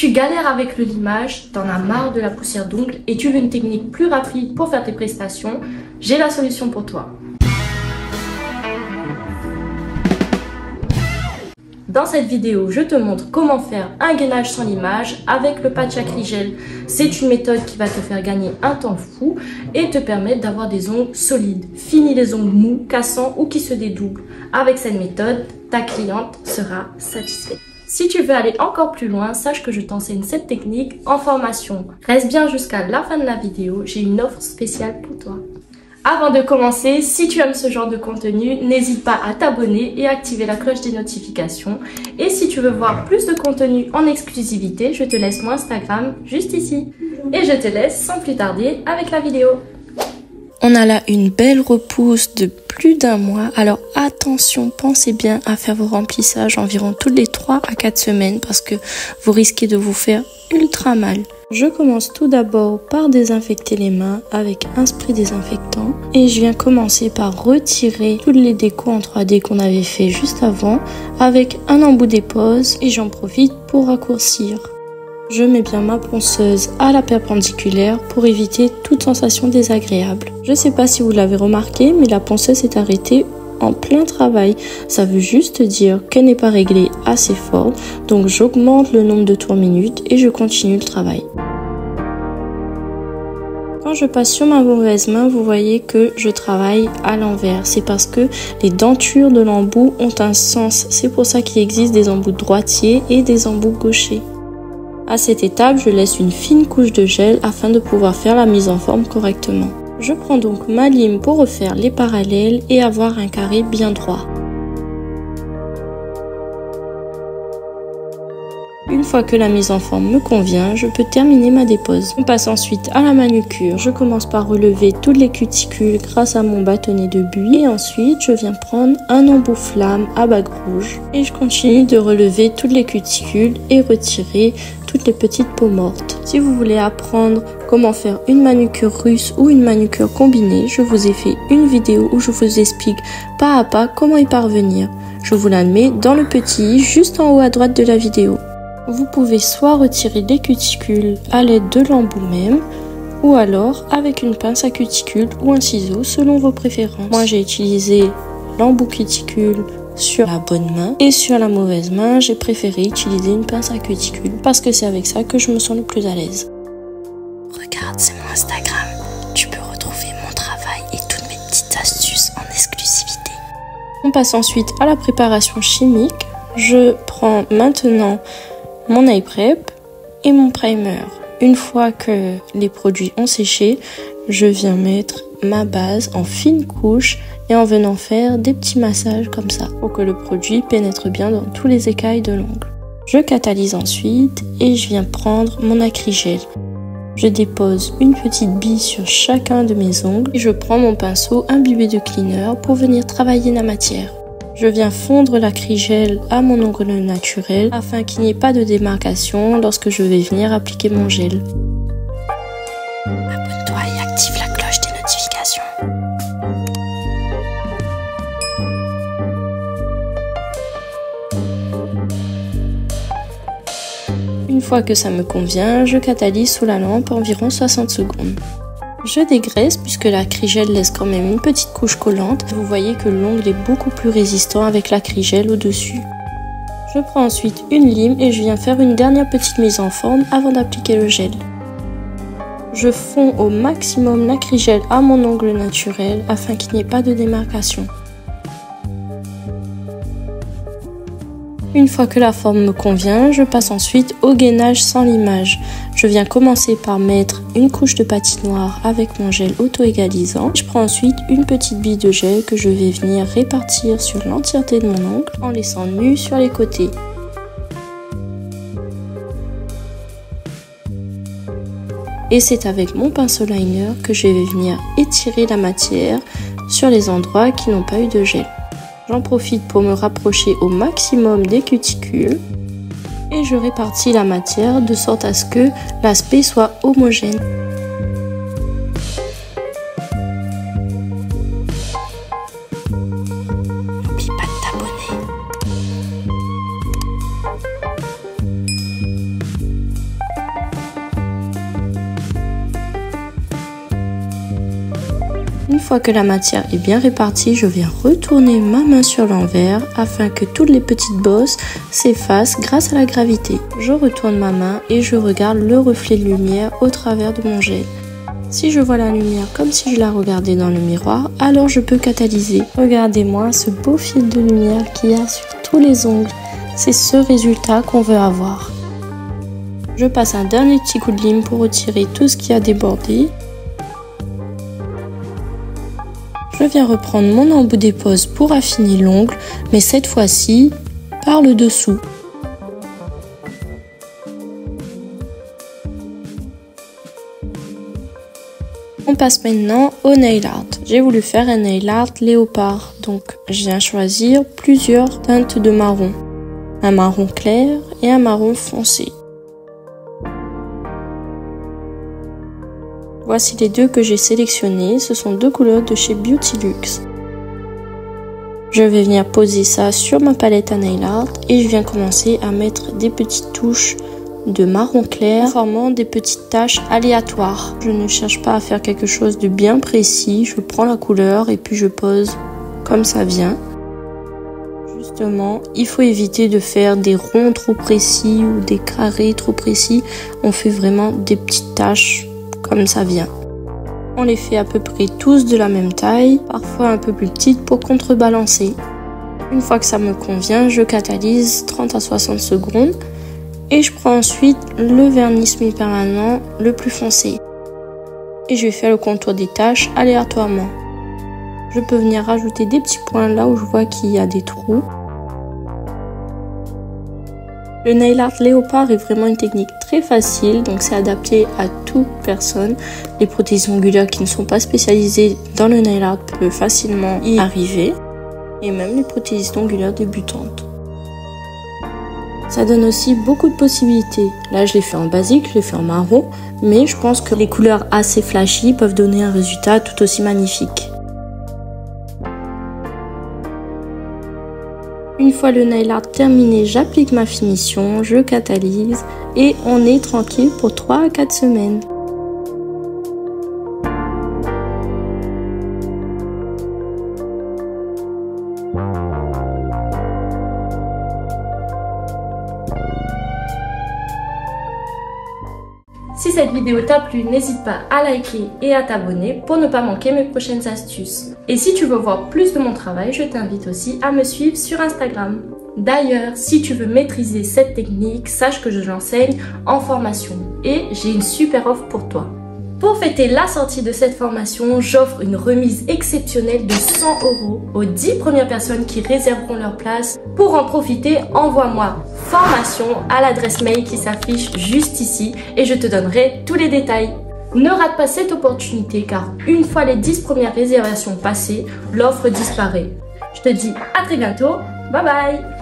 Tu galères avec le limage, t'en as marre de la poussière d'ongles et tu veux une technique plus rapide pour faire tes prestations, j'ai la solution pour toi. Dans cette vidéo, je te montre comment faire un gainage sans limage avec le patch Acrygel. C'est une méthode qui va te faire gagner un temps fou et te permettre d'avoir des ongles solides. Fini les ongles mous, cassants ou qui se dédoublent. Avec cette méthode, ta cliente sera satisfaite. Si tu veux aller encore plus loin, sache que je t'enseigne cette technique en formation. Reste bien jusqu'à la fin de la vidéo, j'ai une offre spéciale pour toi. Avant de commencer, si tu aimes ce genre de contenu, n'hésite pas à t'abonner et activer la cloche des notifications. Et si tu veux voir plus de contenu en exclusivité, je te laisse mon Instagram juste ici. Et je te laisse sans plus tarder avec la vidéo. On a là une belle repousse de plus d'1 mois, alors attention, pensez bien à faire vos remplissages environ toutes les 3 à 4 semaines parce que vous risquez de vous faire ultra mal. Je commence tout d'abord par désinfecter les mains avec un spray désinfectant et je viens commencer par retirer toutes les décos en 3D qu'on avait fait juste avant avec un embout dépose et j'en profite pour raccourcir. Je mets bien ma ponceuse à la perpendiculaire pour éviter toute sensation désagréable. Je sais pas si vous l'avez remarqué, mais la ponceuse est arrêtée en plein travail. Ça veut juste dire qu'elle n'est pas réglée assez fort, donc j'augmente le nombre de tours minutes et je continue le travail. Quand je passe sur ma mauvaise main, vous voyez que je travaille à l'envers. C'est parce que les dentures de l'embout ont un sens. C'est pour ça qu'il existe des embouts droitiers et des embouts gauchers. À cette étape, je laisse une fine couche de gel afin de pouvoir faire la mise en forme correctement. Je prends donc ma lime pour refaire les parallèles et avoir un carré bien droit. Une fois que la mise en forme me convient, je peux terminer ma dépose. On passe ensuite à la manucure. Je commence par relever toutes les cuticules grâce à mon bâtonnet de buis. Et ensuite, je viens prendre un embout flamme à bague rouge. Et je continue de relever toutes les cuticules et retirer toutes les petites peaux mortes. Si vous voulez apprendre comment faire une manucure russe ou une manucure combinée, je vous ai fait une vidéo où je vous explique pas à pas comment y parvenir. Je vous la mets dans le petit i juste en haut à droite de la vidéo. Vous pouvez soit retirer les cuticules à l'aide de l'embout même, ou alors avec une pince à cuticule ou un ciseau selon vos préférences. Moi j'ai utilisé l'embout cuticule sur la bonne main et sur la mauvaise main j'ai préféré utiliser une pince à cuticule parce que c'est avec ça que je me sens le plus à l'aise. Regarde, c'est mon Instagram, tu peux retrouver mon travail et toutes mes petites astuces en exclusivité. On passe ensuite à la préparation chimique. Je prends maintenant mon eye prep et mon primer. Une fois que les produits ont séché, je viens mettre ma base en fine couche et en venant faire des petits massages comme ça pour que le produit pénètre bien dans tous les écailles de l'ongle. Je catalyse ensuite et je viens prendre mon Acrygel. Je dépose une petite bille sur chacun de mes ongles et je prends mon pinceau imbibé de cleaner pour venir travailler la matière. Je viens fondre l'Acrygel à mon ongle naturel afin qu'il n'y ait pas de démarcation lorsque je vais venir appliquer mon gel. Abonne-toi et active la cloche des notifications. Une fois que ça me convient, je catalyse sous la lampe environ 60 secondes. Je dégraisse puisque l'Acrygel laisse quand même une petite couche collante. Vous voyez que l'ongle est beaucoup plus résistant avec l'Acrygel au-dessus. Je prends ensuite une lime et je viens faire une dernière petite mise en forme avant d'appliquer le gel. Je fonds au maximum l'Acrygel à mon ongle naturel afin qu'il n'y ait pas de démarcation. Une fois que la forme me convient, je passe ensuite au gainage sans limage. Je viens commencer par mettre une couche de patinoire avec mon gel auto-égalisant. Je prends ensuite une petite bille de gel que je vais venir répartir sur l'entièreté de mon ongle en laissant nu sur les côtés. Et c'est avec mon pinceau liner que je vais venir étirer la matière sur les endroits qui n'ont pas eu de gel. J'en profite pour me rapprocher au maximum des cuticules et je répartis la matière de sorte à ce que l'aspect soit homogène. N'oublie pas de t'abonner. fois que la matière est bien répartie, je viens retourner ma main sur l'envers afin que toutes les petites bosses s'effacent grâce à la gravité. Je retourne ma main et je regarde le reflet de lumière au travers de mon gel. Si je vois la lumière comme si je la regardais dans le miroir, alors je peux catalyser. Regardez-moi ce beau fil de lumière qu'il y a sur tous les ongles. C'est ce résultat qu'on veut avoir. Je passe un dernier petit coup de lime pour retirer tout ce qui a débordé. Je viens reprendre mon embout dépose pour affiner l'ongle, mais cette fois-ci par le dessous. On passe maintenant au nail art. J'ai voulu faire un nail art léopard, donc je viens choisir plusieurs teintes de marron. Un marron clair et un marron foncé. Voici les deux que j'ai sélectionnés, ce sont deux couleurs de chez Beauty Luxe. Je vais venir poser ça sur ma palette à nail art et je viens commencer à mettre des petites touches de marron clair formant des petites taches aléatoires. Je ne cherche pas à faire quelque chose de bien précis, je prends la couleur et puis je pose comme ça vient. Justement, il faut éviter de faire des ronds trop précis ou des carrés trop précis. On fait vraiment des petites taches comme ça vient. On les fait à peu près tous de la même taille, parfois un peu plus petites pour contrebalancer. Une fois que ça me convient, je catalyse 30 à 60 secondes. Et je prends ensuite le vernis semi-permanent le plus foncé. Et je vais faire le contour des taches aléatoirement. Je peux venir rajouter des petits points là où je vois qu'il y a des trous. Le nail art léopard est vraiment une technique très facile, donc c'est adapté à toute personne. Les prothèses ongulaires qui ne sont pas spécialisées dans le nail art peuvent facilement y arriver. Et même les prothèses ongulaires débutantes. Ça donne aussi beaucoup de possibilités. Là, je l'ai fait en basique, je l'ai fait en marron, mais je pense que les couleurs assez flashy peuvent donner un résultat tout aussi magnifique. Une fois le nail art terminé, j'applique ma finition, je catalyse et on est tranquille pour 3 à 4 semaines. Si cette vidéo t'a plu, n'hésite pas à liker et à t'abonner pour ne pas manquer mes prochaines astuces. Et si tu veux voir plus de mon travail, je t'invite aussi à me suivre sur Instagram. D'ailleurs, si tu veux maîtriser cette technique, sache que je l'enseigne en formation et j'ai une super offre pour toi. Pour fêter la sortie de cette formation, j'offre une remise exceptionnelle de 100 € aux 10 premières personnes qui réserveront leur place. Pour en profiter, envoie-moi formation à l'adresse mail qui s'affiche juste ici et je te donnerai tous les détails. Ne rate pas cette opportunité car une fois les 10 premières réservations passées, l'offre disparaît. Je te dis à très bientôt, bye bye!